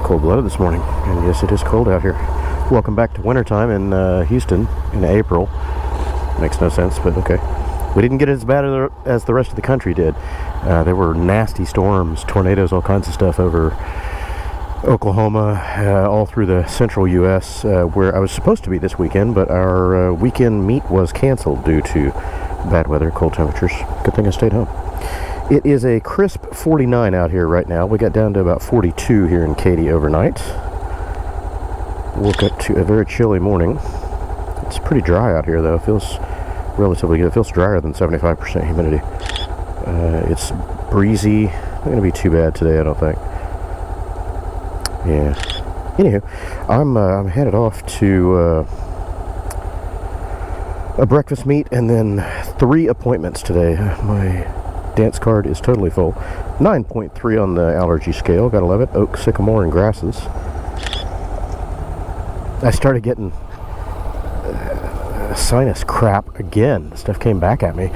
Cold-blooded this morning, and yes, it is cold out here. Welcome back to wintertime in Houston in April. Makes no sense, but okay. We didn't get as bad as the rest of the country did. There were nasty storms, tornadoes, all kinds of stuff over Oklahoma, all through the central U.S., where I was supposed to be this weekend, but our weekend meet was canceled due to bad weather, cold temperatures. Good thing I stayed home. It is a crisp 49 out here right now. We got down to about 42 here in Katy overnight. Woke up to a very chilly morning. It's pretty dry out here, though. It feels relatively good. It feels drier than 75% humidity. It's breezy. Not going to be too bad today, I don't think. Yeah. Anywho, I'm headed off to a breakfast meet and then 3 appointments today. My dance card is totally full. 9.3 on the allergy scale. Gotta love it. Oak, sycamore, and grasses. I started getting sinus crap again. Stuff came back at me.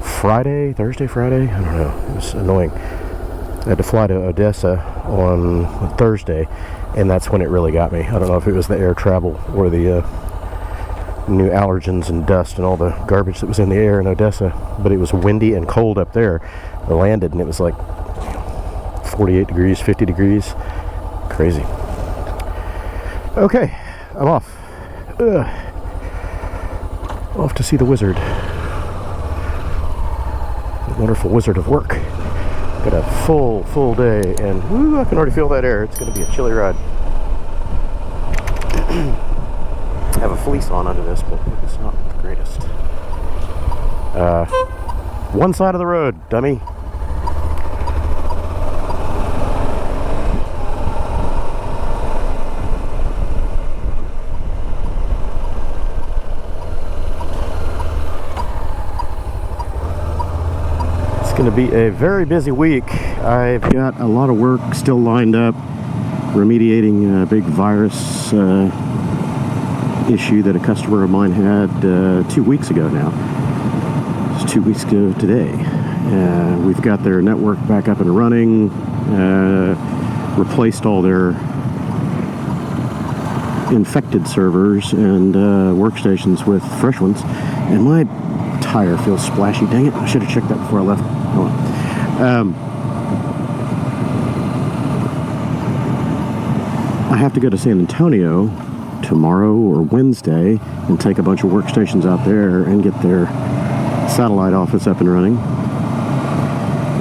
Thursday, Friday? I don't know. It was annoying. I had to fly to Odessa on Thursday, and that's when it really got me. I don't know if it was the air travel or the new allergens and dust and all the garbage that was in the air in Odessa, but it was windy and cold up there. I landed and it was like 48 degrees, 50 degrees. Crazy. Okay, I'm off. Off to see the wizard. The wonderful wizard of work. Got a full day, and woo, I can already feel that air. It's going to be a chilly ride. I have a fleece on under this, but it's not the greatest. One side of the road, dummy. It's going to be a very busy week. I've got a lot of work still lined up, remediating a big virus issue that a customer of mine had 2 weeks ago now. It's 2 weeks ago today. We've got their network back up and running, replaced all their infected servers and workstations with fresh ones, and my tire feels splashy. Dang it, I should have checked that before I left. Hold on. I have to go to San Antonio tomorrow or Wednesday and take a bunch of workstations out there and get their satellite office up and running.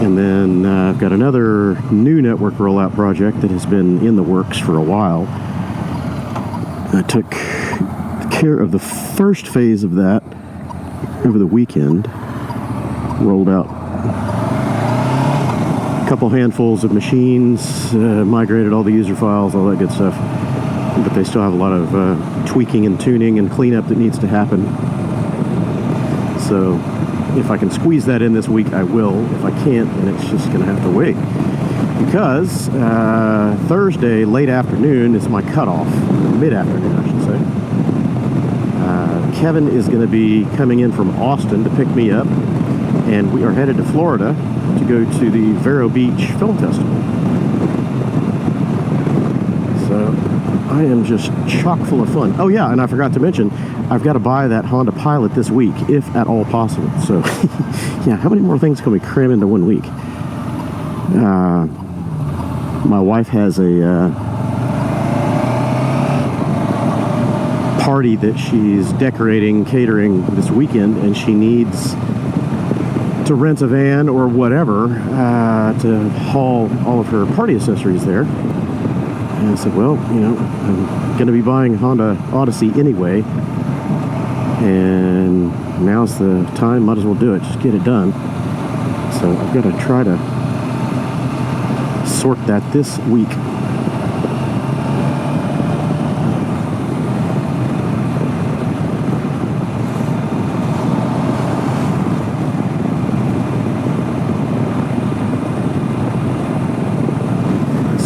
And then I've got another new network rollout project that has been in the works for a while. I took care of the first phase of that over the weekend. Rolled out a couple handfuls of machines, migrated all the user files, all that good stuff. But they still have a lot of tweaking and tuning and cleanup that needs to happen. So if I can squeeze that in this week, I will. If I can't, then it's just going to have to wait. Because Thursday, late afternoon, is my cutoff. Mid-afternoon, I should say. Kevin is going to be coming in from Austin to pick me up. And we are headed to Florida to go to the Vero Beach Film Festival. So I am just chock full of fun. Oh yeah, and I forgot to mention, I've got to buy that Honda Pilot this week, if at all possible. So, yeah, how many more things can we cram into 1 week? My wife has a party that she's decorating, catering this weekend, and she needs to rent a van or whatever to haul all of her party accessories there. And I said, well, you know, I'm going to be buying a Honda Odyssey anyway, and now's the time, might as well do it, just get it done. So I've got to try to sort that this week.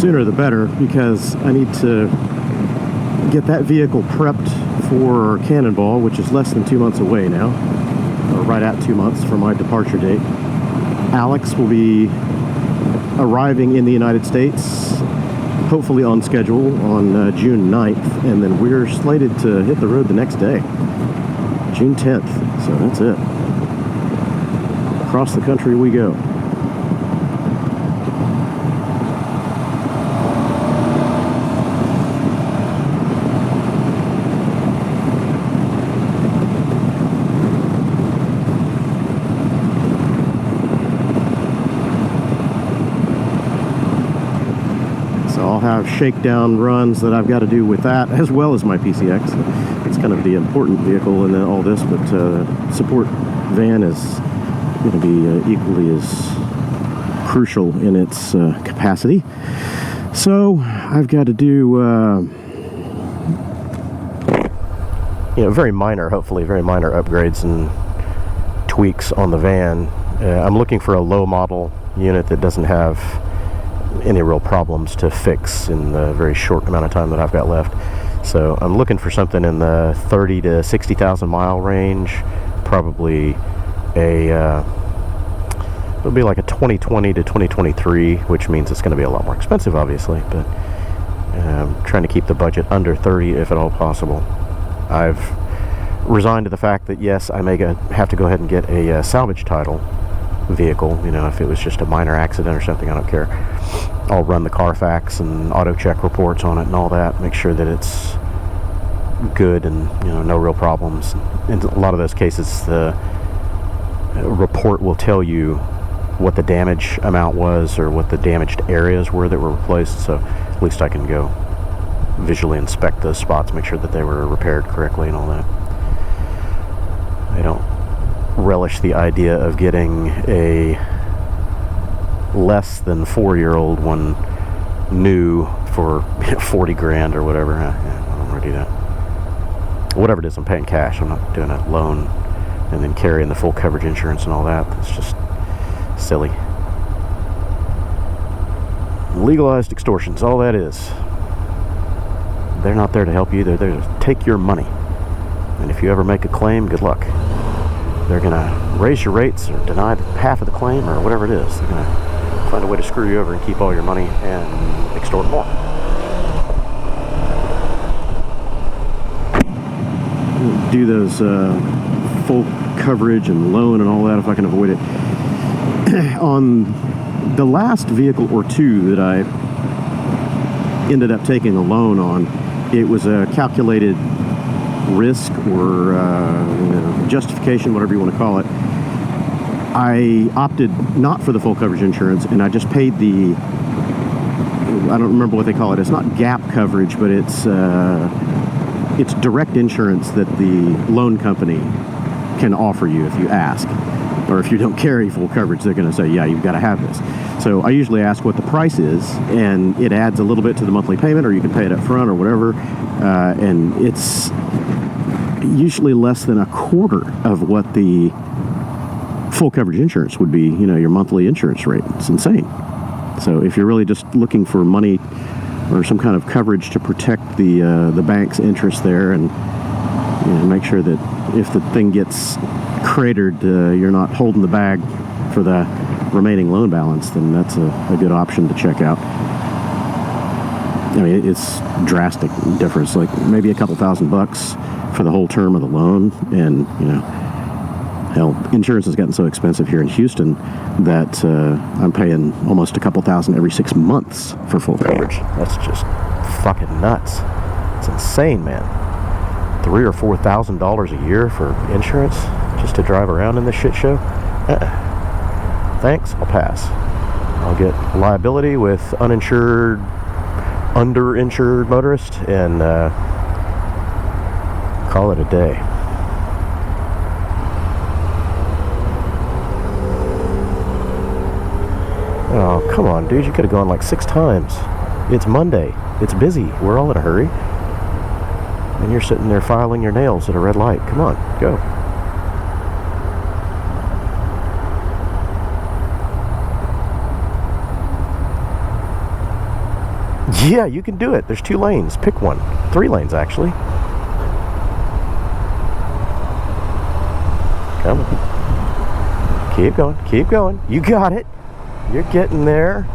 Sooner the better, because I need to get that vehicle prepped for Cannonball, which is less than 2 months away now, or right at 2 months from my departure date. Alex will be arriving in the United States, hopefully on schedule, on June 9th, and then we're slated to hit the road the next day, June 10th. So that's it. Across the country we go. I'll have shakedown runs that I've got to do with that, as well as my PCX. It's kind of the important vehicle in all this, but support van is going to be equally as crucial in its capacity. So I've got to do very minor, hopefully very minor upgrades and tweaks on the van. I'm looking for a low model unit that doesn't have any real problems to fix in the very short amount of time that I've got left. So I'm looking for something in the 30 to 60,000 mile range, probably it'll be like a 2020 to 2023, which means it's going to be a lot more expensive, obviously, but I'm trying to keep the budget under 30 if at all possible. I've resigned to the fact that yes, I may have to go ahead and get a salvage title vehicle. If it was just a minor accident or something, I don't care. I'll run the Carfax and auto check reports on it and all that, make sure that it's good and no real problems. In a lot of those cases, the report will tell you what the damage amount was or what the damaged areas were that were replaced, so at least I can go visually inspect those spots, make sure that they were repaired correctly and all that. I don't relish the idea of getting a less than 4-year-old one new for 40 grand or whatever. I don't want to do that. Whatever it is, I'm paying cash. I'm not doing a loan and then carrying the full coverage insurance and all that. It's just silly. Legalized extortion's all that is. They're not there to help you. They're there to take your money. And if you ever make a claim, good luck. They're going to raise your rates or deny half of the claim or whatever it is. They're going to find a way to screw you over and keep all your money and extort more. Do those full coverage and loan and all that if I can avoid it. On the last vehicle or two that I ended up taking a loan on, it was a calculated risk or justification, whatever you want to call it. I opted not for the full coverage insurance, and I just paid the, I don't remember what they call it. It's not gap coverage, but it's direct insurance that the loan company can offer you if you ask. Or if you don't carry full coverage, they're going to say, yeah, you've got to have this. So I usually ask what the price is, and it adds a little bit to the monthly payment, or you can pay it up front or whatever. And it's usually less than a quarter of what the full coverage insurance would be, your monthly insurance rate. It's insane. So if you're really just looking for money or some kind of coverage to protect the bank's interest there, and make sure that if the thing gets cratered, you're not holding the bag for the remaining loan balance, then that's a good option to check out. I mean, it's drastic difference, like maybe a couple $1,000 for the whole term of the loan. And hell, insurance has gotten so expensive here in Houston that I'm paying almost a couple thousand every 6 months for full coverage. That's just fucking nuts. It's insane, man. $3,000 or $4,000 a year for insurance just to drive around in this shit show? Thanks, I'll pass. I'll get liability with uninsured, underinsured motorist and call it a day. Oh, come on, dude. You could have gone like 6 times. It's Monday. It's busy. We're all in a hurry. And you're sitting there filing your nails at a red light. Come on, go. Yeah, you can do it. There's 2 lanes. Pick one. 3 lanes, actually. Come on. Keep going. Keep going. You got it. You're getting there.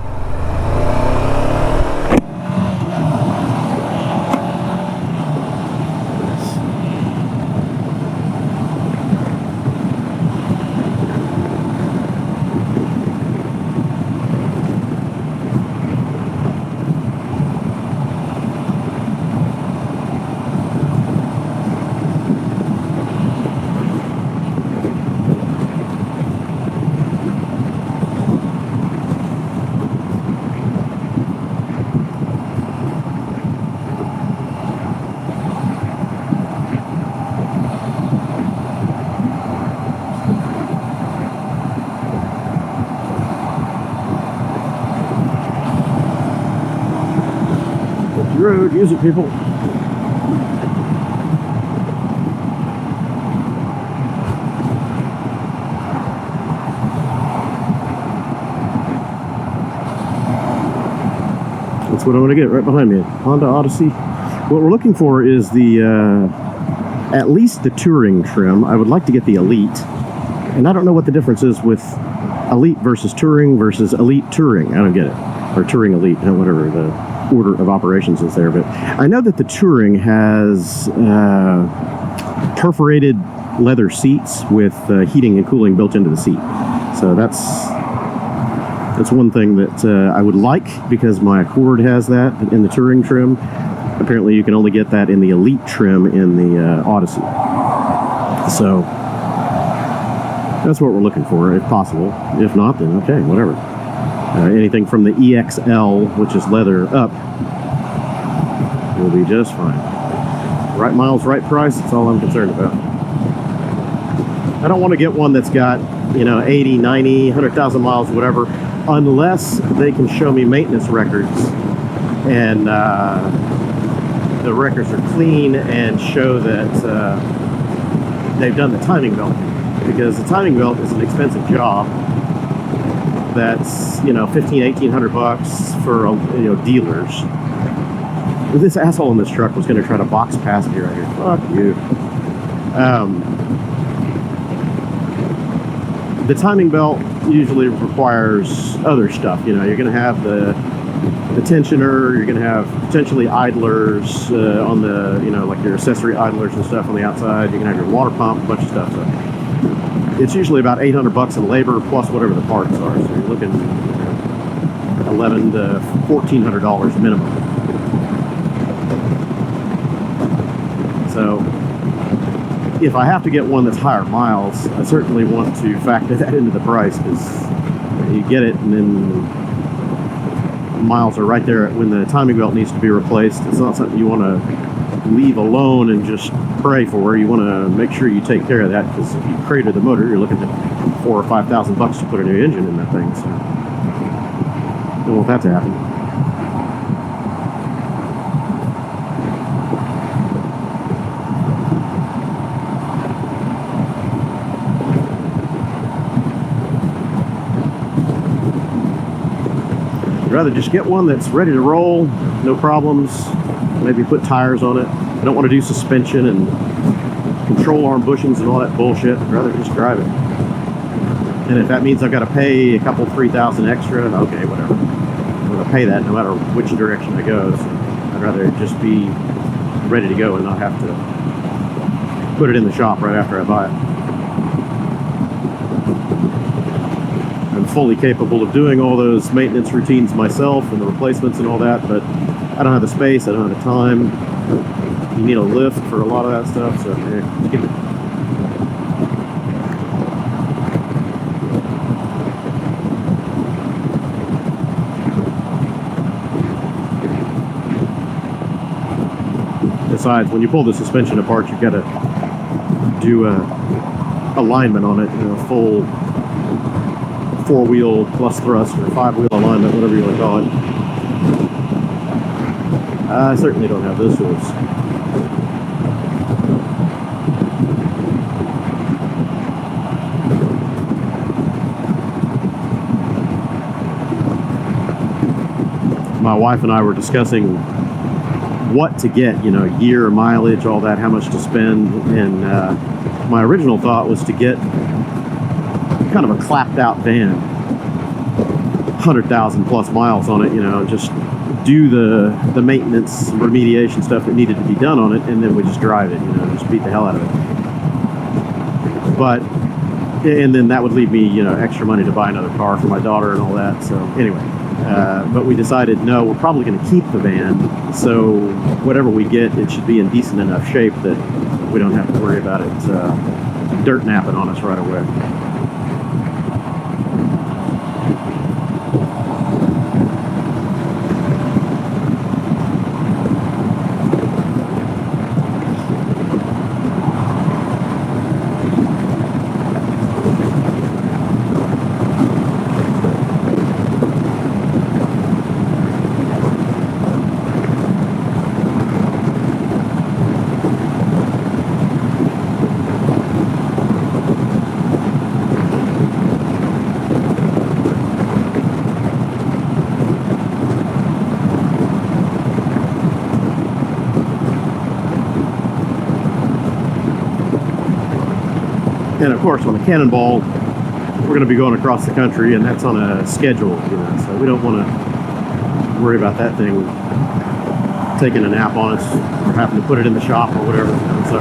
Road, use it, people. That's what I want to get right behind me. Honda Odyssey. What we're looking for is the at least the Touring trim. I would like to get the Elite, and I don't know what the difference is with Elite versus Touring versus Elite Touring. I don't get it. Or Touring Elite, whatever the order of operations is there, but I know that the Touring has perforated leather seats with heating and cooling built into the seat. So that's one thing that I would like, because my Accord has that in the Touring trim. Apparently you can only get that in the Elite trim in the Odyssey. So that's what we're looking for, if possible. If not, then okay, whatever. Anything from the EXL, which is leather, up will be just fine. Right miles, right price, that's all I'm concerned about. I don't want to get one that's got, 80, 90, 100,000 miles, whatever, unless they can show me maintenance records and the records are clean and show that they've done the timing belt. Because the timing belt is an expensive job. That's 1,500 bucks for dealers. This asshole in this truck was going to try to box past me right here. Fuck you. The timing belt usually requires other stuff. You're going to have the tensioner. You're going to have potentially idlers on the like your accessory idlers and stuff on the outside. You're going to have your water pump, a bunch of stuff. So it's usually about 800 bucks in labor plus whatever the parts are. So you're looking $1,100 to $1,400 minimum. So if I have to get one that's higher miles, I certainly want to factor that into the price, because you get it and then miles are right there when the timing belt needs to be replaced. It's not something you want to leave alone and just pray for. You want to make sure you take care of that, because if you crater the motor, you're looking at $4,000 or $5,000 to put a new engine in that thing. So I don't want that to happen. I'd rather just get one that's ready to roll, no problems. Maybe put tires on it. I don't want to do suspension and control arm bushings and all that bullshit. I'd rather just drive it. And if that means I've got to pay a couple, 3,000 extra, okay, whatever. I'm going to pay that no matter which direction I go. So I'd rather just be ready to go and not have to put it in the shop right after I buy it. I'm fully capable of doing all those maintenance routines myself and the replacements and all that, but I don't have the space, I don't have the time. You need a lift for a lot of that stuff, so yeah, skip it. Besides, when you pull the suspension apart, you've got to do alignment on it, full four-wheel plus thrust or five-wheel alignment, whatever you want to call it. I certainly don't have those tools. My wife and I were discussing what to get, year, mileage, all that, how much to spend, and my original thought was to get kind of a clapped out van, 100,000 plus miles on it, you know, just do the maintenance remediation stuff that needed to be done on it, and then we just drive it, you know, just beat the hell out of it. But and then that would leave me, you know, extra money to buy another car for my daughter and all that. So anyway, but we decided, no, we're probably going to keep the van, so whatever we get, it should be in decent enough shape that we don't have to worry about it dirt napping on us right away. And of course, on the Cannonball, we're going to be going across the country, and that's on a schedule, you know, so we don't want to worry about that thing taking a nap on us or having to put it in the shop or whatever. You know, so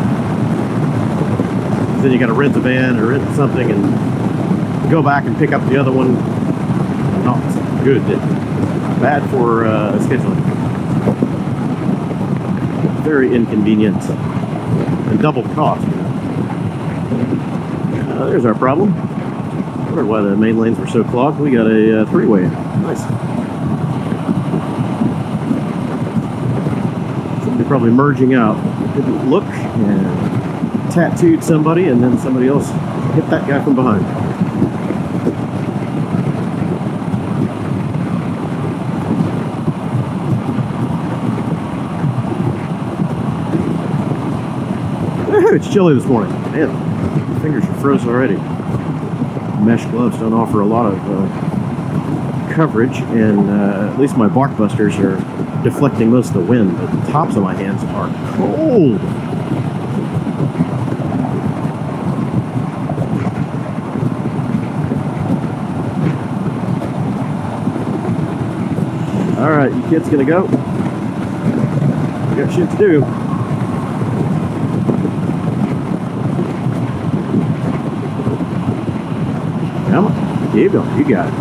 then you got to rent the van or rent something and go back and pick up the other one. Not good. Bad for scheduling. Very inconvenient and double cost. You know. There's our problem. I wondered why the main lanes were so clogged. We got a three-way. Nice. Somebody probably merging out. Didn't look and tattooed somebody, and then somebody else hit that guy from behind. It's chilly this morning. Man. Fingers are frozen already. Mesh gloves don't offer a lot of coverage, and at least my bark busters are deflecting most of the wind, but the tops of my hands are cold. All right, you kids gonna go? We got shit to do. Come on, keep going, you got it.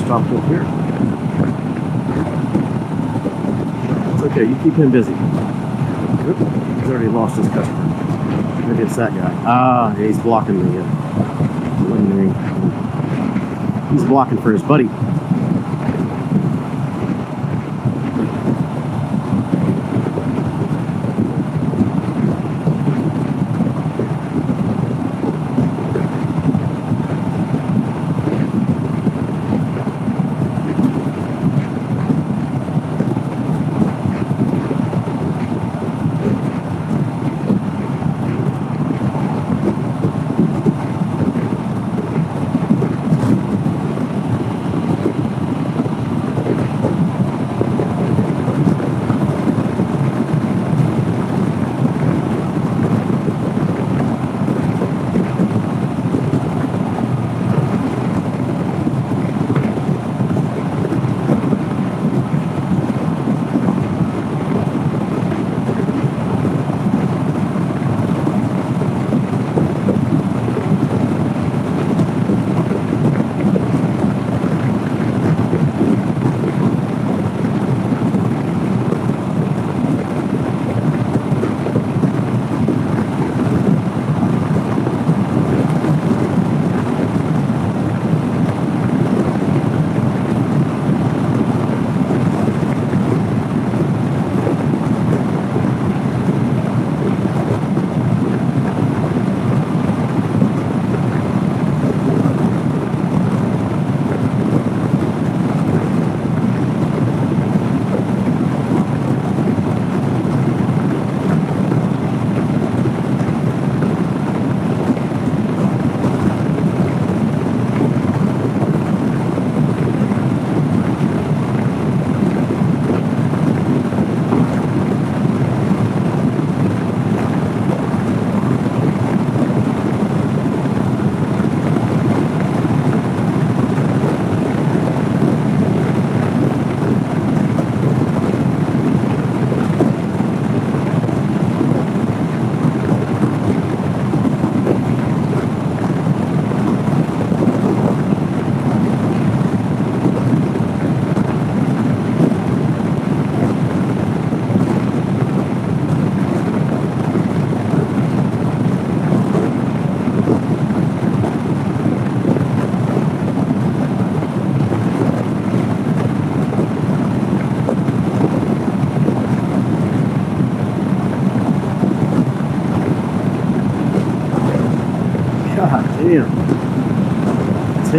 Stopped up here. It's okay, you keep him busy. Oop, he's already lost his customer. Maybe it's that guy. Ah, yeah, he's blocking the he's blocking for his buddy.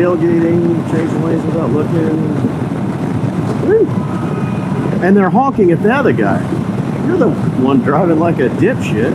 tailgating, changing lanes without looking. Woo. And they're honking at the other guy. You're the one driving like a dipshit.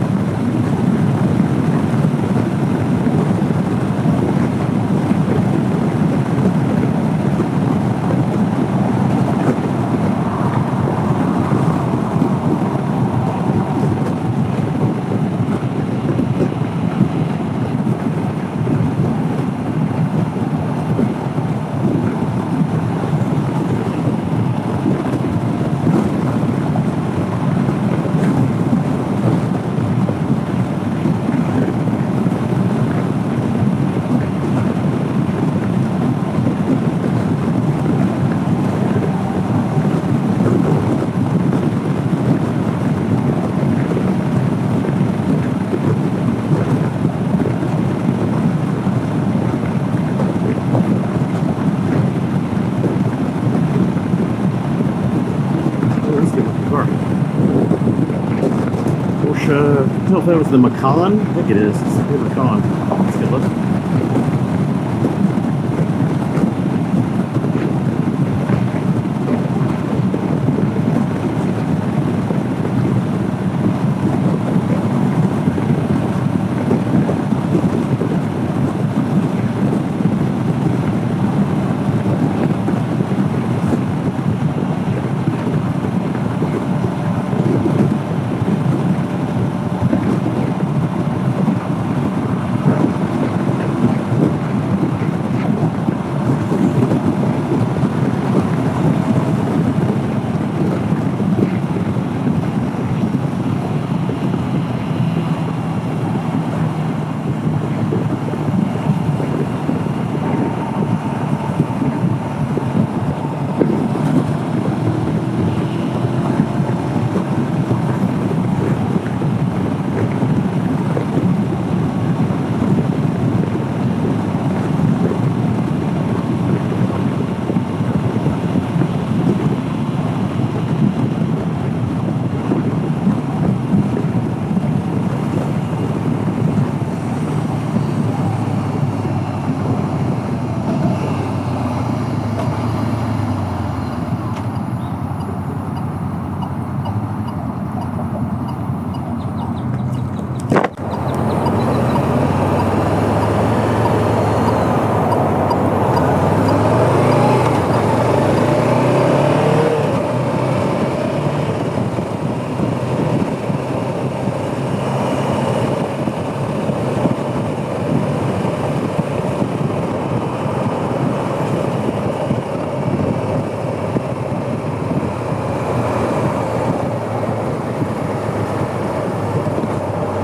I don't know if that was the Macan. I think it is. It's the Macan. Let's get a look.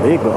There you go.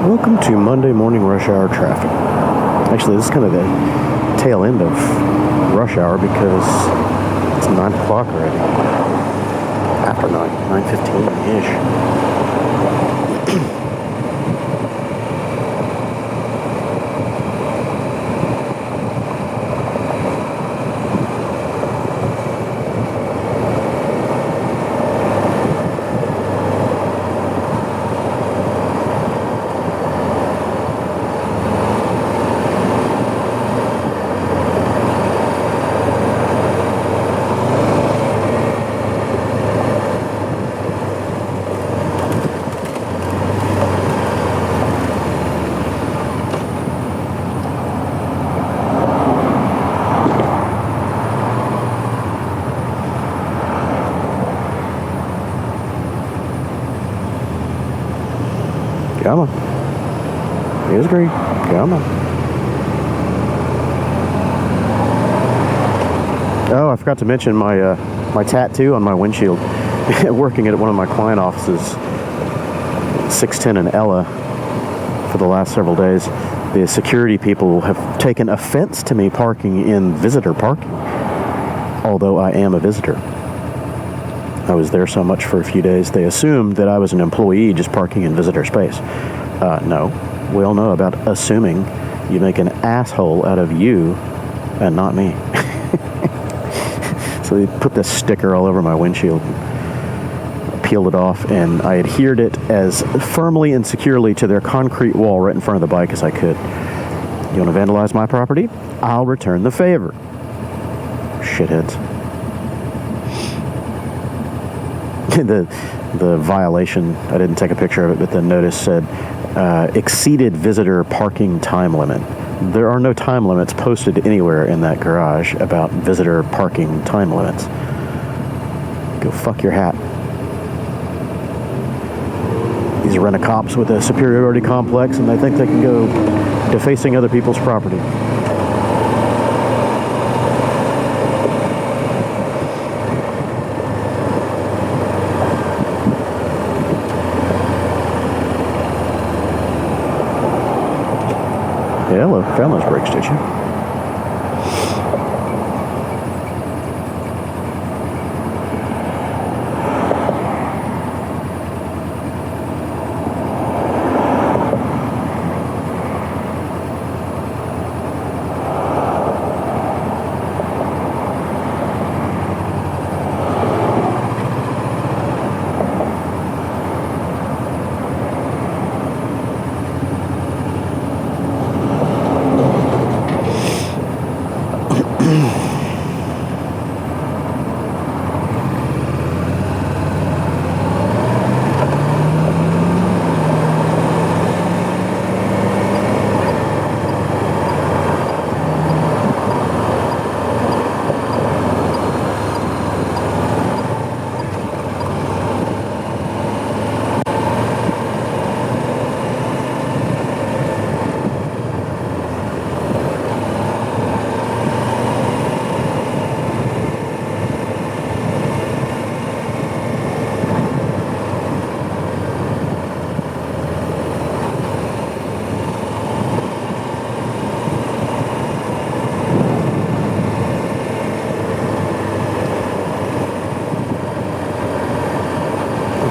Welcome to Monday morning rush hour traffic. Actually, this is kind of the tail end of rush hour because it's 9 o'clock already. After 9, 9:15-ish. It is green. Come on. Oh, I forgot to mention my my tattoo on my windshield. Working at one of my client offices, 610 and Ella, for the last several days, the security people have taken offense to me parking in visitor parking, although I am a visitor. I was there so much for a few days, they assumed that I was an employee just parking in visitor space. No, we all know about assuming. You make an asshole out of you and not me. So they put this sticker all over my windshield, peeled it off, and I adhered it as firmly and securely to their concrete wall right in front of the bike as I could. You want to vandalize my property? I'll return the favor. Shitheads. The violation, I didn't take a picture of it, but the notice said, exceeded visitor parking time limit. There are no time limits posted anywhere in that garage about visitor parking time limits. Go fuck your hat. These rent-a-cops with a superiority complex, and they think they can go defacing other people's property. Yeah, hello. Found those brakes, did you?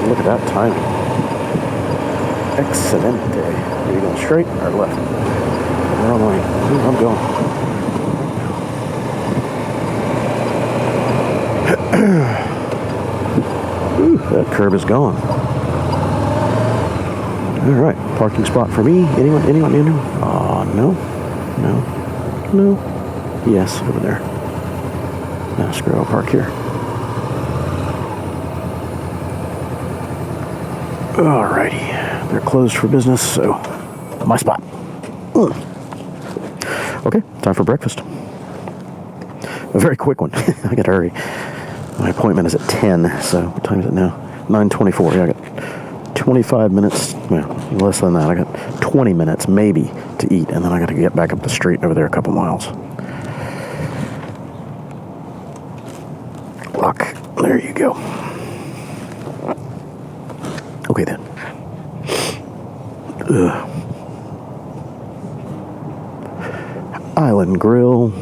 Look at that timing. Excelente. Are you going straight or left? Wrong way. Ooh, I'm going. Ooh, that curb is gone. All right, parking spot for me. Anyone? Oh, no. Yes, over there. Now screw it, I'll park here. Alrighty, they're closed for business, so my spot. Okay, time for breakfast. A very quick one. I gotta hurry. My appointment is at 10, so what time is it now? 9:24. Yeah, I got 25 minutes, well, less than that. I got 20 minutes, maybe, to eat, and then I gotta get back up the street over there a couple miles. Lock. There you go. Okay then. Island Grill.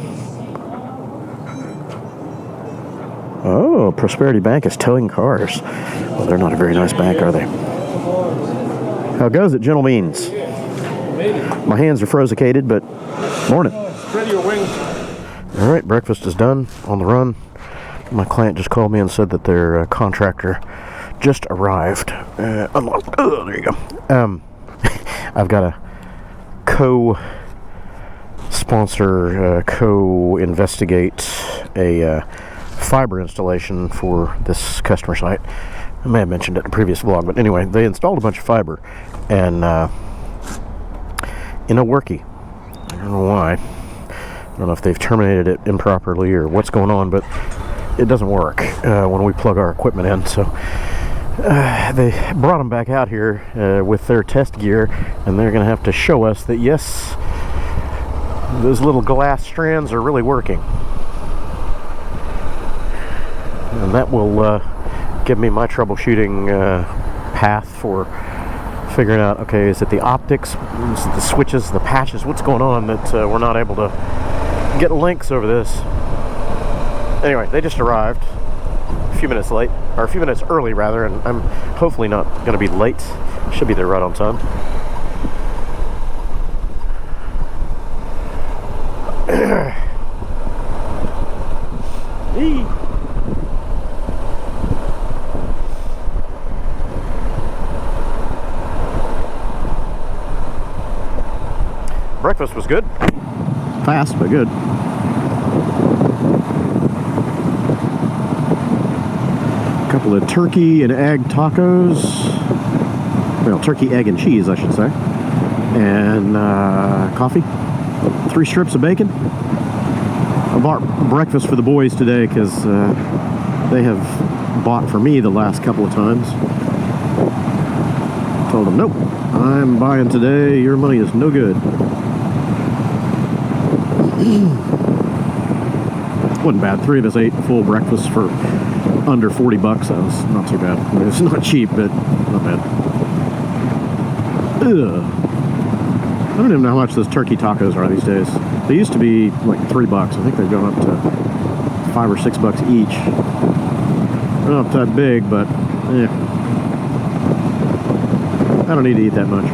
Oh, Prosperity Bank is towing cars. Well, they're not a very nice bank, are they? How goes it, gentle beans? My hands are frosicated, but morning. Ready your wings. All right, breakfast is done. On the run. My client just called me and said that their contractor just arrived. Unlocked. Oh, there you go. I've got a co-sponsor, co-investigate a fiber installation for this customer site. I may have mentioned it in a previous vlog, but anyway, they installed a bunch of fiber and in a workie. I don't know why. I don't know if they've terminated it improperly or what's going on, but it doesn't work when we plug our equipment in. So They brought them back out here with their test gear, and they're going to have to show us that, yes, those little glass strands are really working. And that will give me my troubleshooting path for figuring out, okay, is it the optics, is it the switches, the patches, what's going on that we're not able to get links over this. Anyway, they just arrived a few minutes late, or a few minutes early rather, and I'm hopefully not going to be late. Should be there right on time. Breakfast was good. Fast, but good. A couple of turkey and egg tacos. Well, turkey, egg, and cheese, I should say. And coffee. 3 strips of bacon. I bought breakfast for the boys today because they have bought for me the last couple of times. Told them, nope, I'm buying today. Your money is no good. Wasn't bad. 3 of us ate full breakfast for under 40 bucks. That was not too bad. I mean, it's not cheap, but not bad. Ugh. I don't even know how much those turkey tacos are these days. They used to be like 3 bucks. I think they've gone up to $5 or $6 each. They're not that big, but yeah. I don't need to eat that much.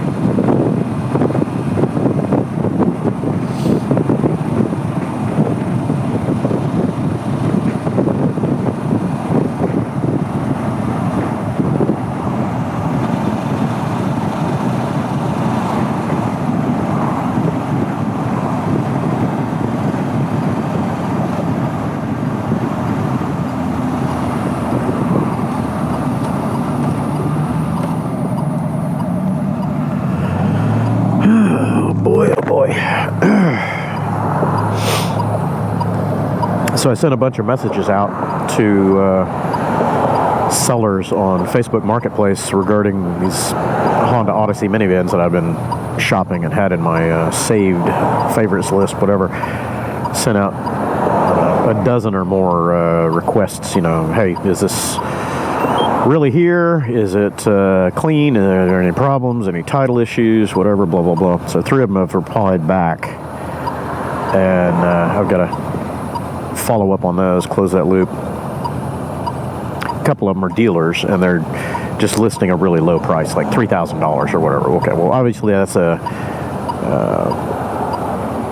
So I sent a bunch of messages out to sellers on Facebook Marketplace regarding these Honda Odyssey minivans that I've been shopping and had in my saved favorites list, whatever. Sent out a dozen or more requests, you know, hey, is this really here? Is it clean? Are there any problems, any title issues, whatever, blah, blah, blah. So 3 of them have replied back, and I've got to follow up on those, close that loop. A couple of them are dealers, and they're just listing a really low price, like $3,000 or whatever. Okay, well, obviously that's a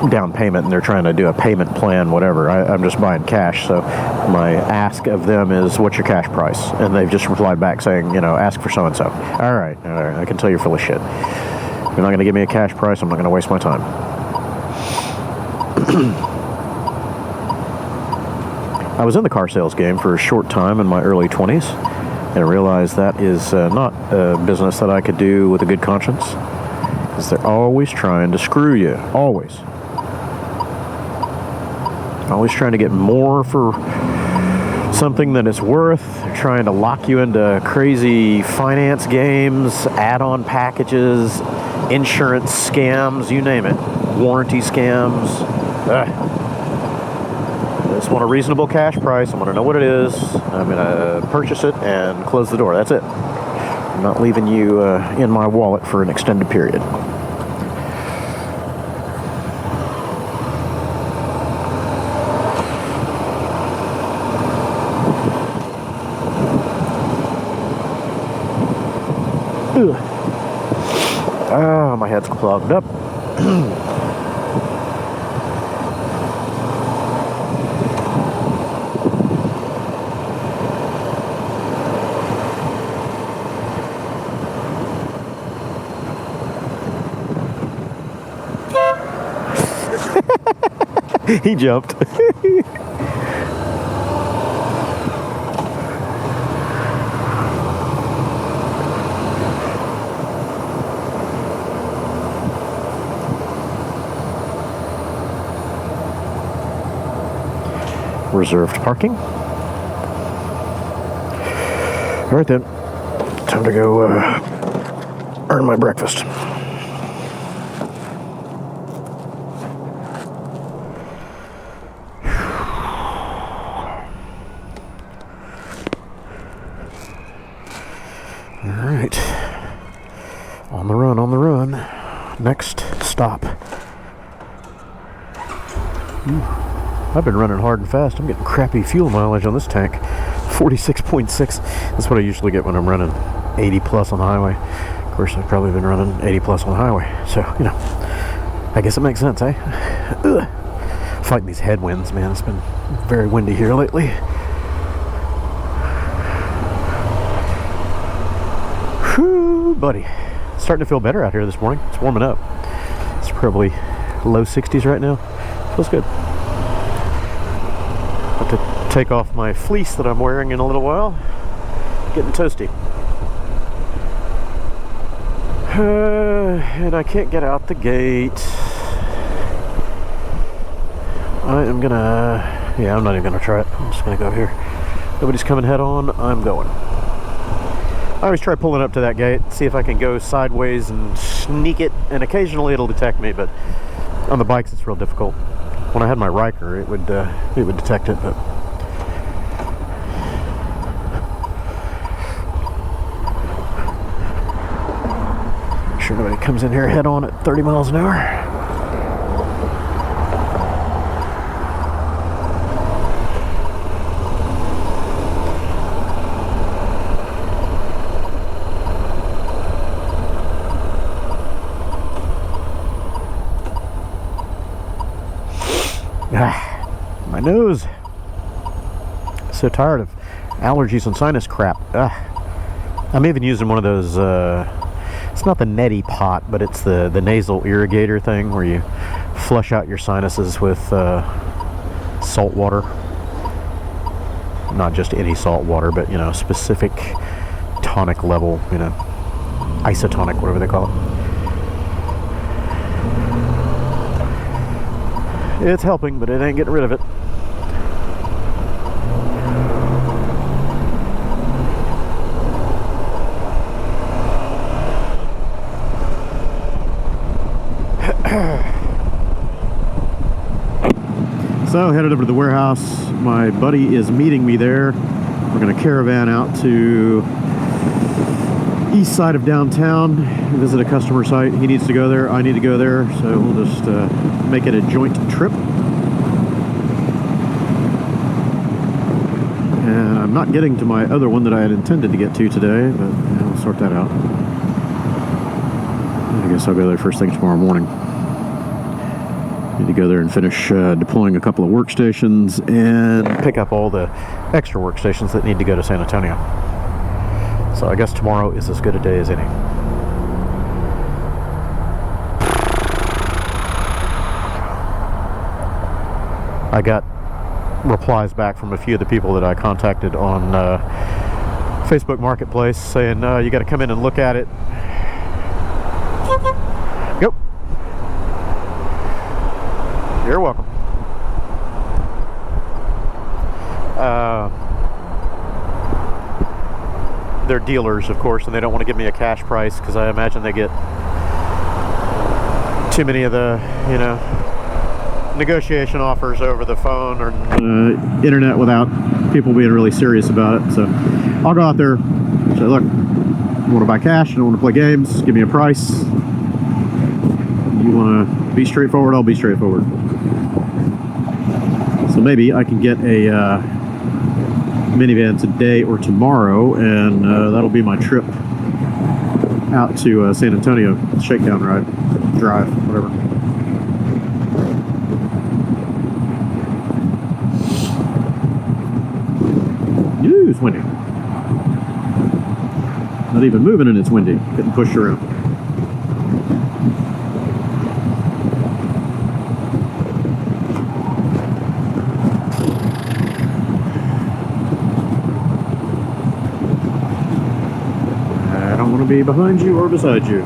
down payment, and they're trying to do a payment plan, whatever. I'm just buying cash, so my ask of them is, what's your cash price? And they've just replied back saying, you know, ask for so-and-so. All right, I can tell you're full of shit. You're not going to give me a cash price, I'm not going to waste my time. I was in the car sales game for a short time in my early 20s, and I realized that is not a business that I could do with a good conscience, because they're always trying to screw you. Always. Always trying to get more for something than it's worth. They're trying to lock you into crazy finance games, add-on packages, insurance scams, you name it. Warranty scams. Ugh. I just want a reasonable cash price. I want to know what it is. I'm going to purchase it and close the door. That's it. I'm not leaving you in my wallet for an extended period. Oh, my head's clogged up. He jumped. Reserved parking. All right then. time to go earn my breakfast. Alright. On the run, on the run. Next stop. I've been running hard and fast. I'm getting crappy fuel mileage on this tank. 46.6. That's what I usually get when I'm running 80 plus on the highway. Of course, I've probably been running 80 plus on the highway. So, you know, I guess it makes sense, eh? Ugh. Fighting these headwinds, man. It's been very windy here lately. Whew, buddy. Starting to feel better out here this morning. It's warming up. It's probably low 60s right now. Feels good. Have to take off my fleece that I'm wearing in a little while. Getting toasty. And I can't get out the gate. I am gonna... Yeah, I'm not even gonna try it. I'm just gonna go here. Nobody's coming head on. I'm going. I always try pulling up to that gate, see if I can go sideways and sneak it, and occasionally it'll detect me, but on the bikes it's real difficult. When I had my Riker, it would detect it, but sure nobody comes in here head on at 30 miles an hour. My nose. So tired of allergies and sinus crap. I'm even using one of those, it's not the neti pot, but it's the nasal irrigator thing where you flush out your sinuses with salt water. Not just any salt water, but, you know, specific tonic level, you know, isotonic, whatever they call it. It's helping, but it ain't getting rid of it. So, headed over to the warehouse. My buddy is meeting me there. We're going to caravan out to east side of downtown, visit a customer site. He needs to go there, I need to go there, so we'll just make it a joint trip. And I'm not getting to my other one that I had intended to get to today, but yeah, we'll sort that out. I guess I'll go there first thing tomorrow morning. Need to go there and finish deploying a couple of workstations and pick up all the extra workstations that need to go to San Antonio. So I guess tomorrow is as good a day as any. I got replies back from a few of the people that I contacted on Facebook Marketplace saying, you got to come in and look at it. Yep. You're welcome. They're dealers, of course, and they don't want to give me a cash price because I imagine they get too many of the, you know, negotiation offers over the phone or internet without people being really serious about it. So I'll go out there and say, look, I want to buy cash, I don't want to play games, give me a price. You want to be straightforward, I'll be straightforward. So maybe I can get a minivan today or tomorrow, and that'll be my trip out to San Antonio, shakedown ride, drive, whatever. Ooh, it's windy. Not even moving and it's windy. Getting pushed around. I don't want to be behind you or beside you.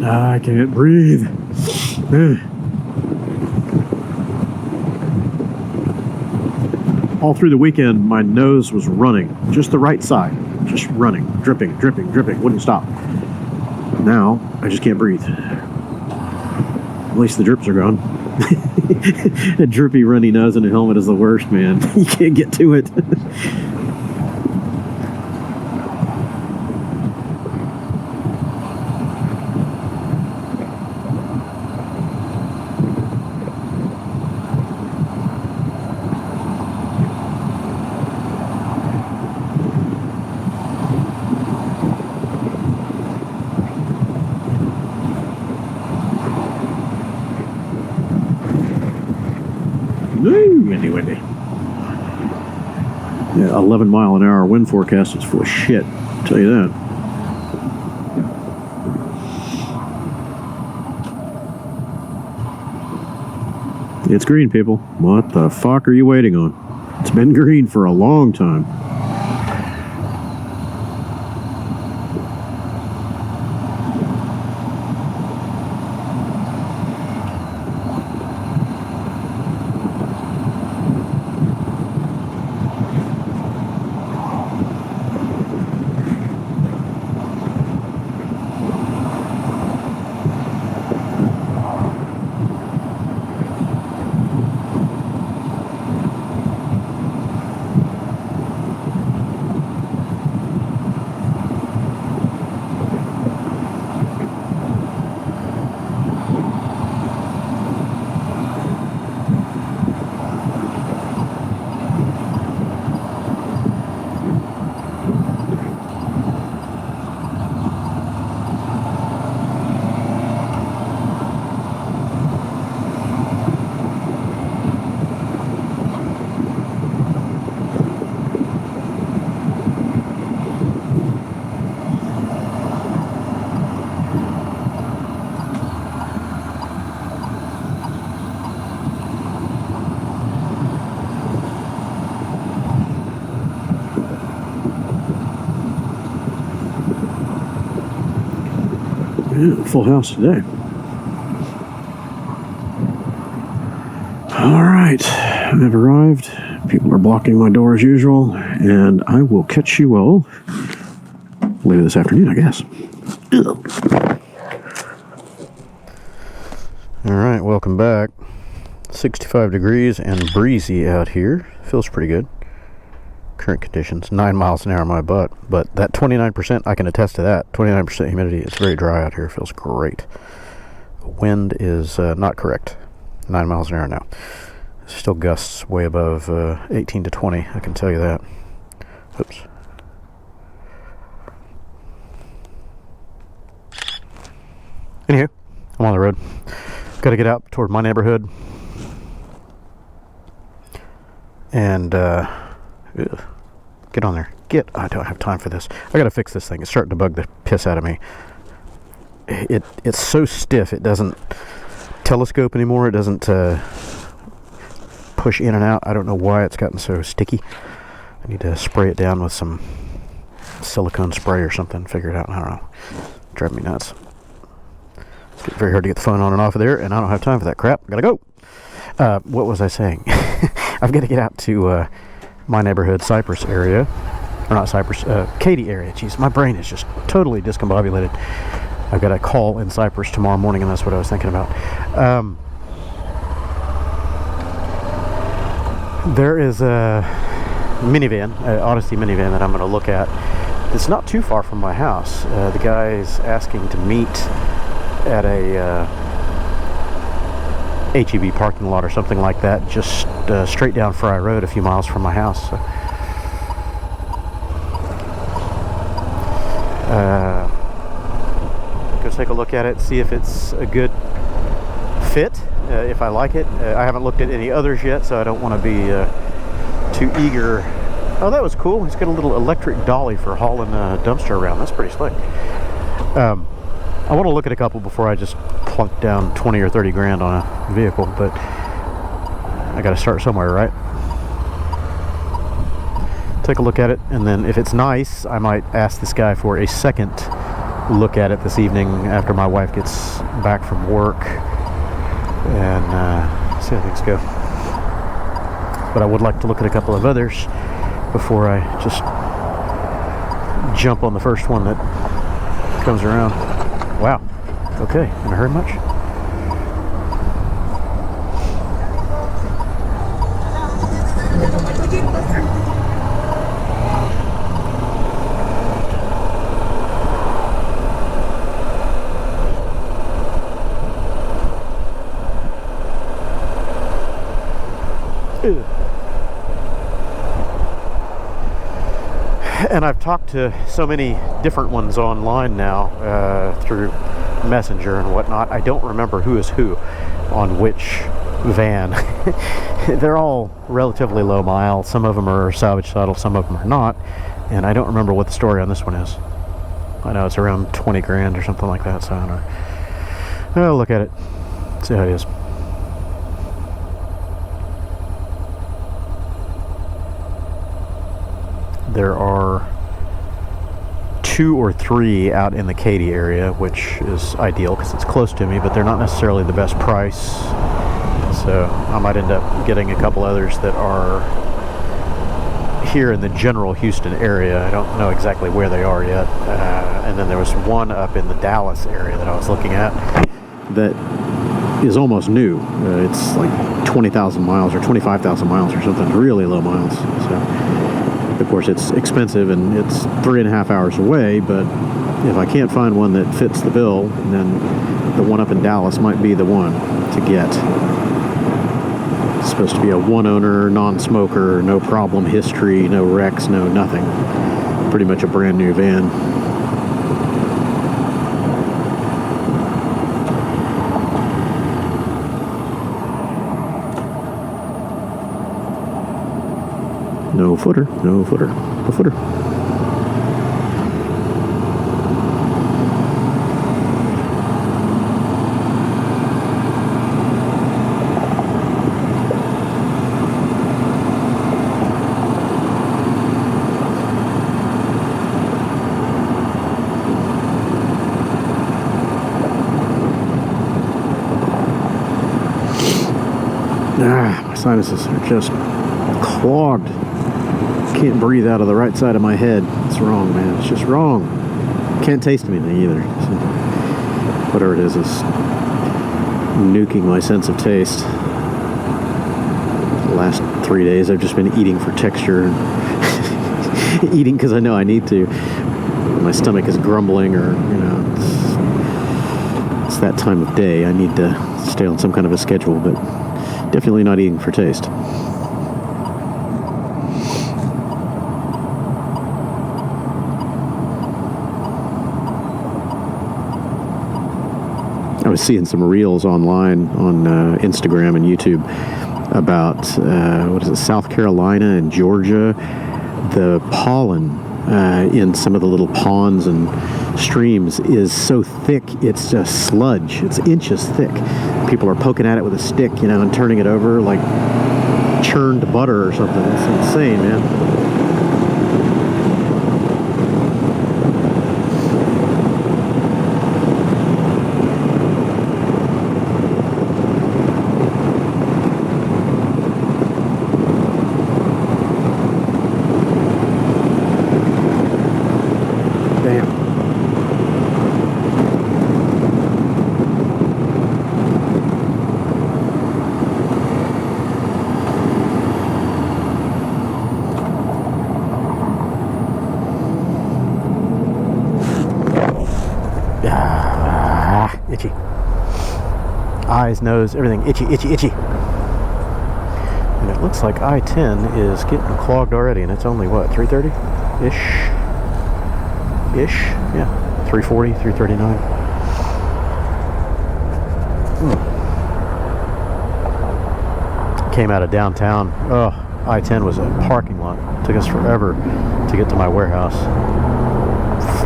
I can't breathe. All through the weekend, my nose was running, just the right side, just running, dripping, dripping, dripping, wouldn't stop. Now, I just can't breathe. At least the drips are gone. A drippy, runny nose in a helmet is the worst, man. You can't get to it. Windy. Yeah, 11-mile-an-hour wind forecast is full of shit. I'll tell you that. It's green, people. What the fuck are you waiting on? It's been green for a long time. Yeah, full house today. All right, I've arrived. People are blocking my door as usual, and I will catch you all later this afternoon, I guess. All right, welcome back. 65 degrees and breezy out here. Feels pretty good. Current conditions, 9 miles an hour my butt, but that 29%, I can attest to that. 29% humidity. It's very dry out here. Feels great. Wind is not correct. 9 miles an hour now. Still gusts way above 18 to 20, I can tell you that. Oops. Anywho, I'm on the road. Got to get out toward my neighborhood. And get on there. I don't have time for this. I gotta fix this thing. It's starting to bug the piss out of me. It's so stiff. It doesn't telescope anymore. It doesn't push in and out. I don't know why it's gotten so sticky. I need to spray it down with some silicone spray or something. Figure it out. I don't know. Drive me nuts. It's getting very hard to get the phone on and off of there, and I don't have time for that crap. Gotta go. What was I saying? I've got to get out to my neighborhood, Cypress area. Or not Cypress, Katy area. Jeez, my brain is just totally discombobulated. I've got a call in Cypress tomorrow morning, and that's what I was thinking about. There is a minivan, an Odyssey minivan that I'm going to look at. It's not too far from my house. The guy is asking to meet at a HEB parking lot or something like that, just straight down Fry Road, a few miles from my house. So, go take a look at it, see if it's a good fit, if I like it. I haven't looked at any others yet, so I don't want to be too eager. Oh, that was cool. He's got a little electric dolly for hauling a dumpster around. That's pretty slick. I want to look at a couple before I just plunk down 20 or 30 grand on a vehicle, but I got to start somewhere, right? Take a look at it, and then if it's nice, I might ask this guy for a second look at it this evening after my wife gets back from work and see how things go. But I would like to look at a couple of others before I just jump on the first one that comes around. Wow. Okay. In a hurry much? And I've talked to so many different ones online now through Messenger and whatnot. I don't remember who is who on which van. They're all relatively low mile. Some of them are salvage title, some of them are not. And I don't remember what the story on this one is. I know it's around 20 grand or something like that, so I don't know. I'll look at it, see how it is. There are 2 or 3 out in the Katy area, which is ideal because it's close to me, but they're not necessarily the best price. So I might end up getting a couple others that are here in the general Houston area. I don't know exactly where they are yet. And then there was one up in the Dallas area that I was looking at that is almost new. It's like 20,000 miles or 25,000 miles or something, really low miles. So of course, it's expensive and it's 3.5 hours away, but if I can't find one that fits the bill, then the one up in Dallas might be the one to get. It's supposed to be a one-owner, non-smoker, no problem history, no wrecks, no nothing. Pretty much a brand new van. No footer, no footer, no footer. My sinuses are just clogged. Can't breathe out of the right side of my head. It's wrong, man. It's just wrong. Can't taste anything either. So whatever it is nuking my sense of taste. The last 3 days I've just been eating for texture. Eating because I know I need to. My stomach is grumbling, or it's that time of day. I need to stay on some kind of a schedule, but definitely not eating for taste. I was seeing some reels online on Instagram and YouTube about South Carolina and Georgia. The pollen in some of the little ponds and streams is so thick it's just sludge. It's inches thick. People are poking at it with a stick, and turning it over like churned butter or something. It's insane, man. Itchy. Eyes, nose, everything itchy, itchy, itchy. And it looks like I-10 is getting clogged already, and it's only, what, 330-ish? Yeah, 340, 339. Came out of downtown. Oh, I-10 was a parking lot. It took us forever to get to my warehouse.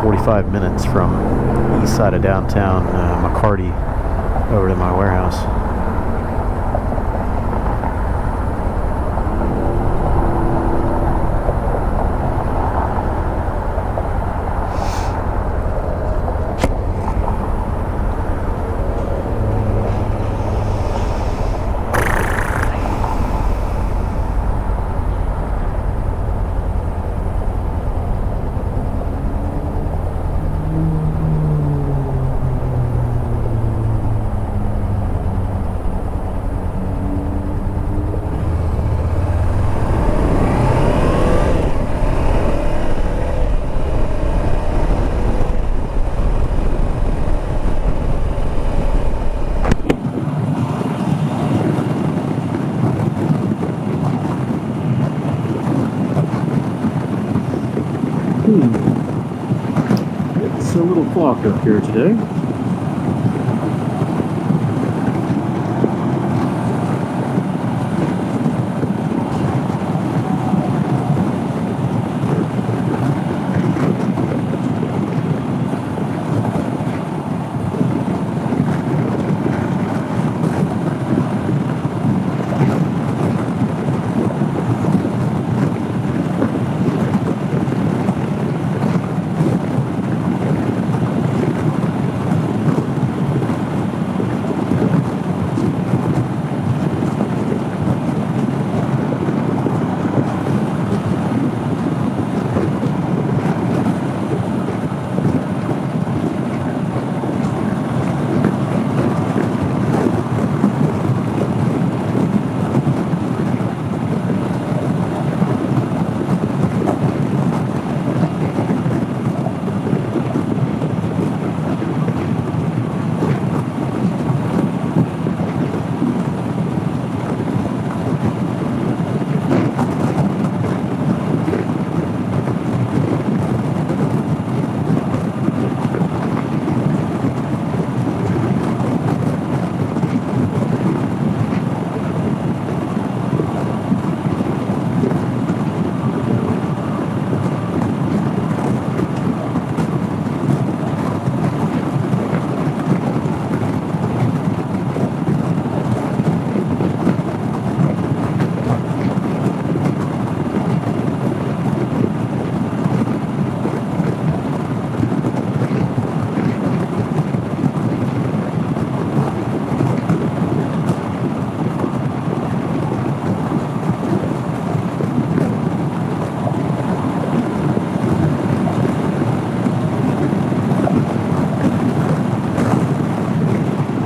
45 minutes from east side of downtown, McCarty, over to my warehouse. It's a little clogged up here today.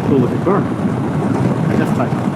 Cool looking car. F-Type.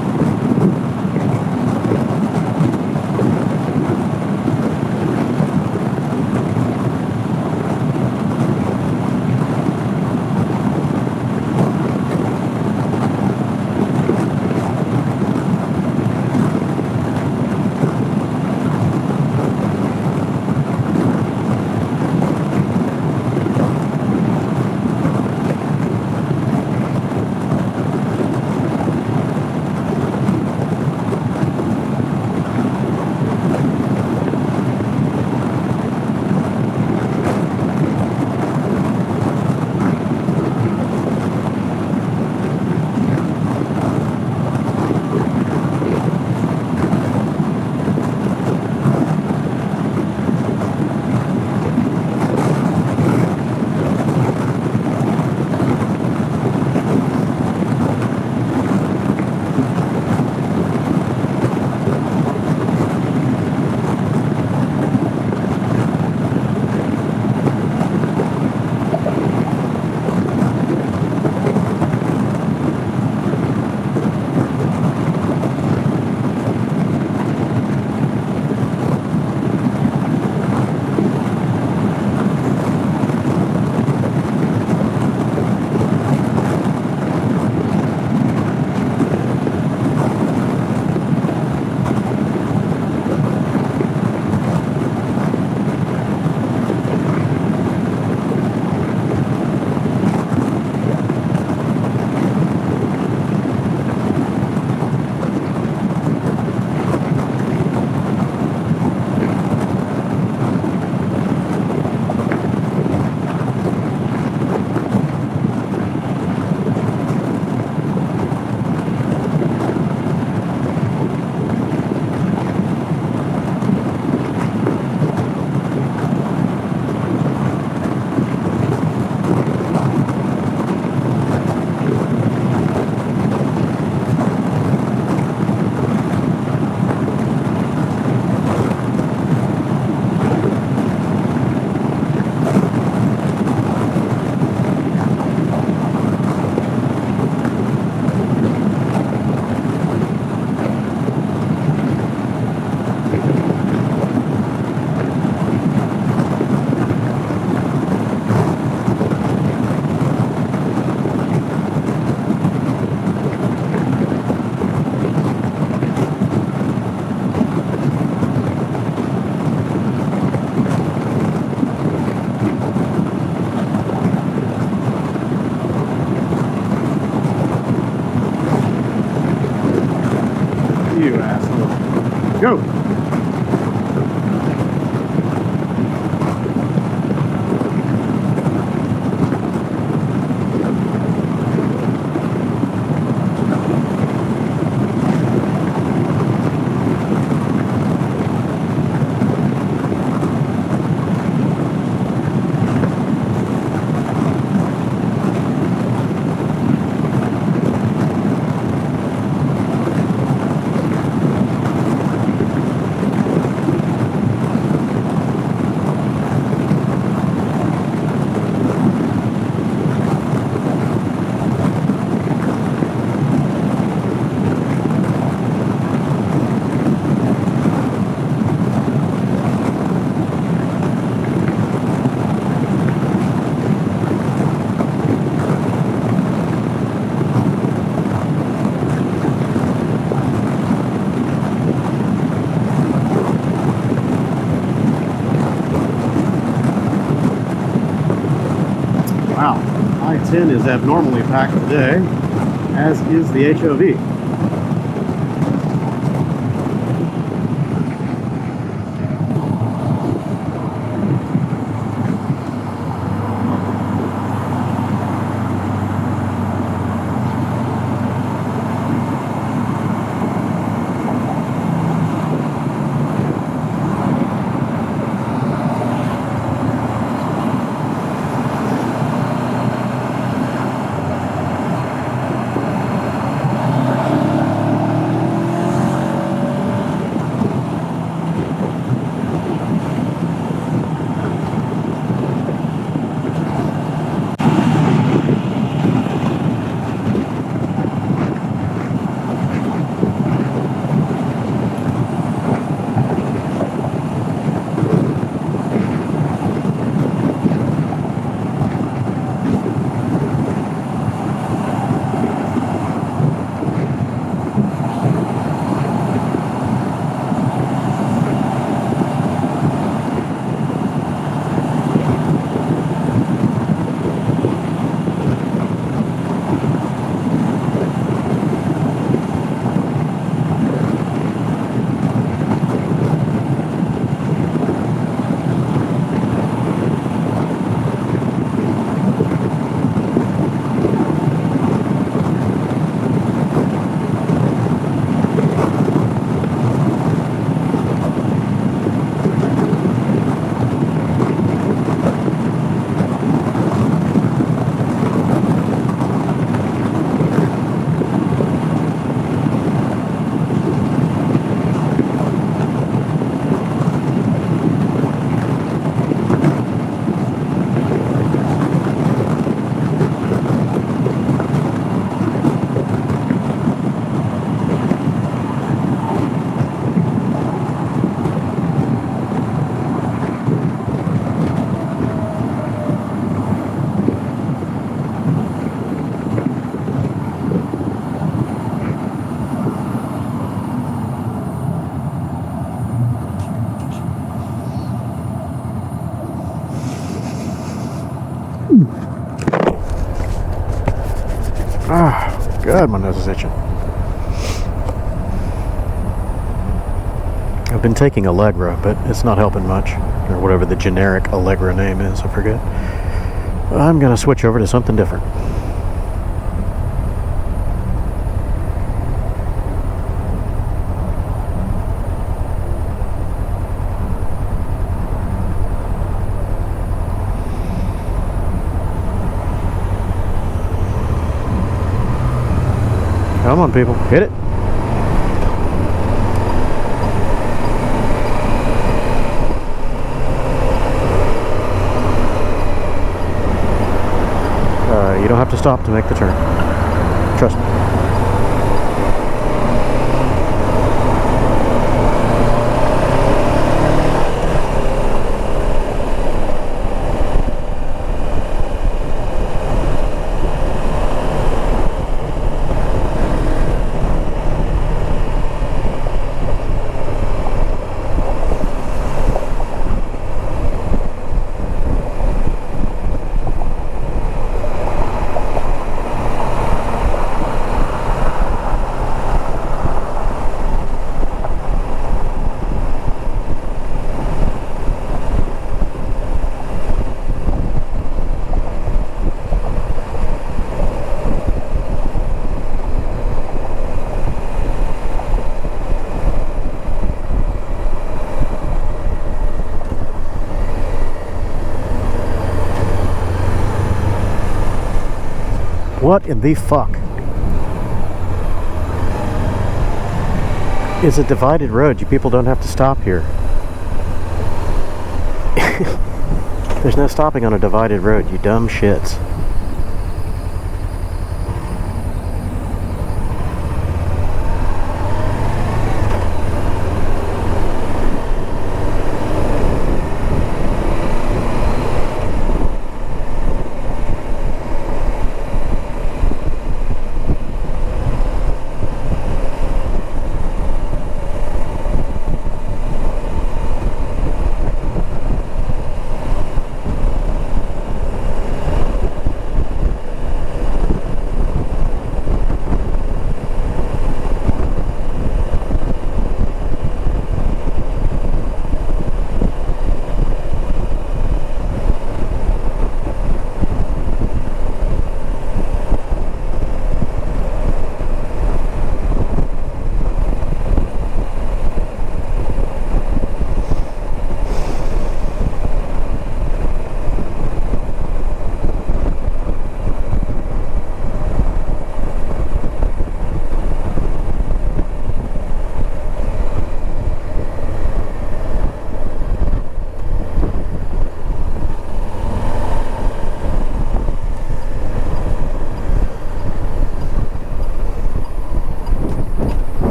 Go! Wow, I-10 is abnormally packed today, as is the HOV. Ah, God, my nose is itching. I've been taking Allegra, but it's not helping much. Or whatever the generic Allegra name is, I forget. I'm going to switch over to something different. Come on, people. Hit it. You don't have to stop to make the turn. Trust me. What in the fuck? It's a divided road. You people don't have to stop here. There's no stopping on a divided road, you dumb shits.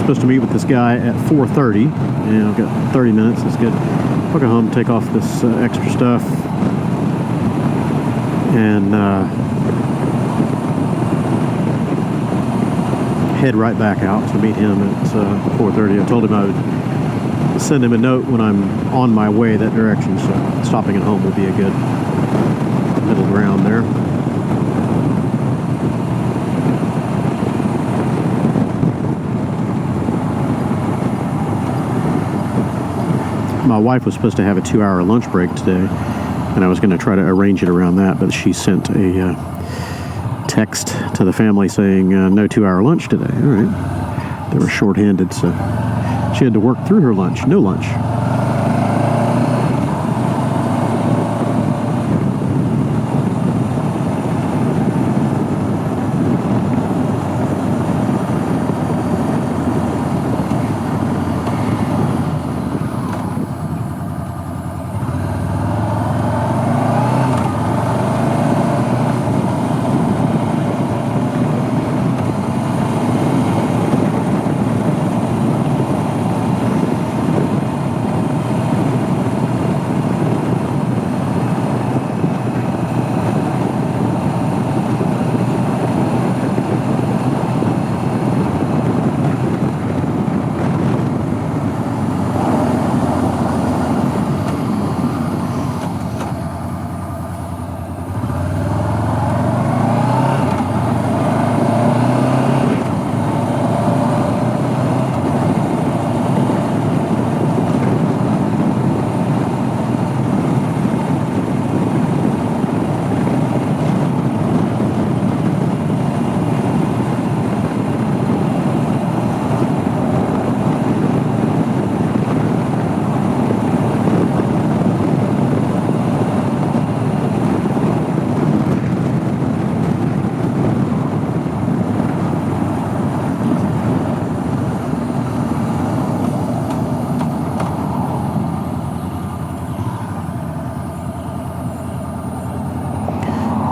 Supposed to meet with this guy at 4:30, and I've got 30 minutes. That's good. I'll go home, take off this extra stuff, and head right back out to meet him at 4:30. I told him I would send him a note when I'm on my way that direction, so stopping at home will be a good middle ground there. My wife was supposed to have a 2-hour lunch break today, and I was going to try to arrange it around that, but she sent a text to the family saying no 2-hour lunch today. All right. They were short-handed, so she had to work through her lunch. No lunch.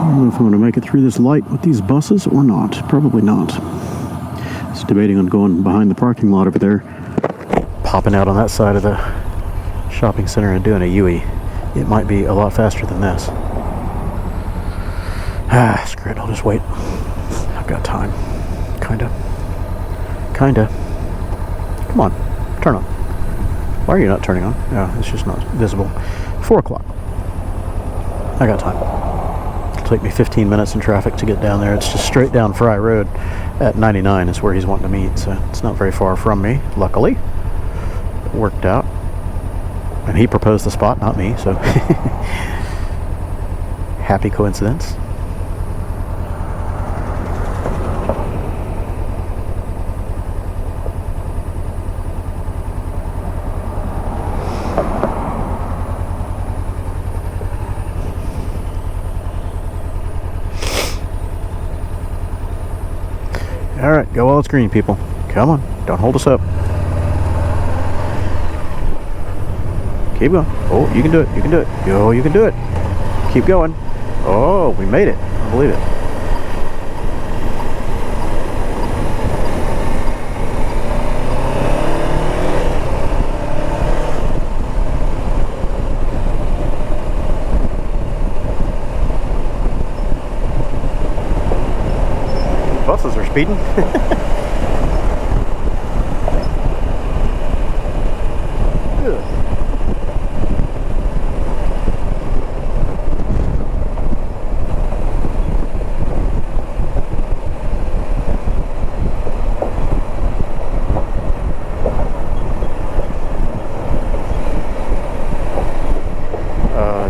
I don't know if I'm going to make it through this light with these buses or not. Probably not. I was debating on going behind the parking lot over there, popping out on that side of the shopping center and doing a U-E. It might be a lot faster than this. Screw it, I'll just wait. I've got time. Kinda. Come on, turn on. Why are you not turning on? No, it's just not visible. 4 o'clock. I got time. It'll take me 15 minutes in traffic to get down there. It's just straight down Fry Road at 99 is where he's wanting to meet, so it's not very far from me, luckily. It worked out. And he proposed the spot, not me, so happy coincidence. All right, go while it's green, people. Come on, don't hold us up. Keep going. Oh, you can do it. You can do it. Oh, you can do it. Keep going. Oh, we made it. I believe it. Buses are speeding.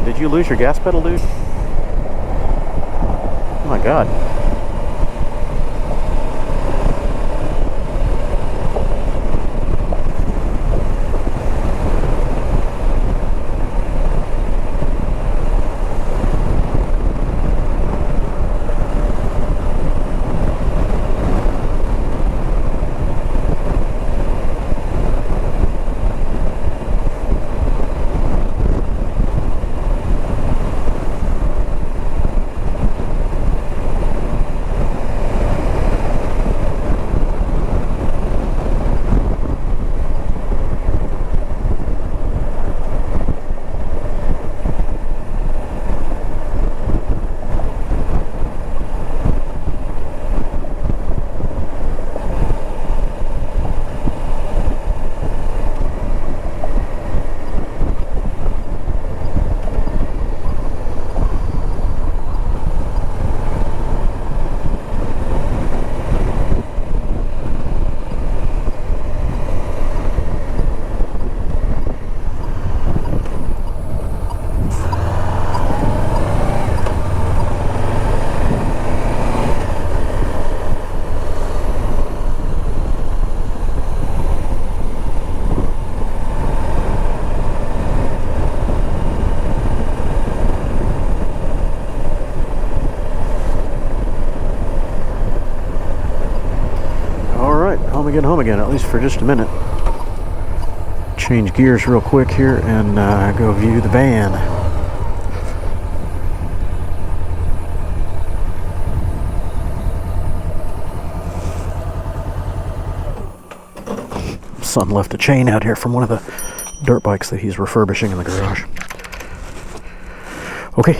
Did you lose your gas pedal, dude? Oh my God. Get home again, at least for just a minute. Change gears real quick here and go view the van. Son left a chain out here from one of the dirt bikes that he's refurbishing in the garage. Okay,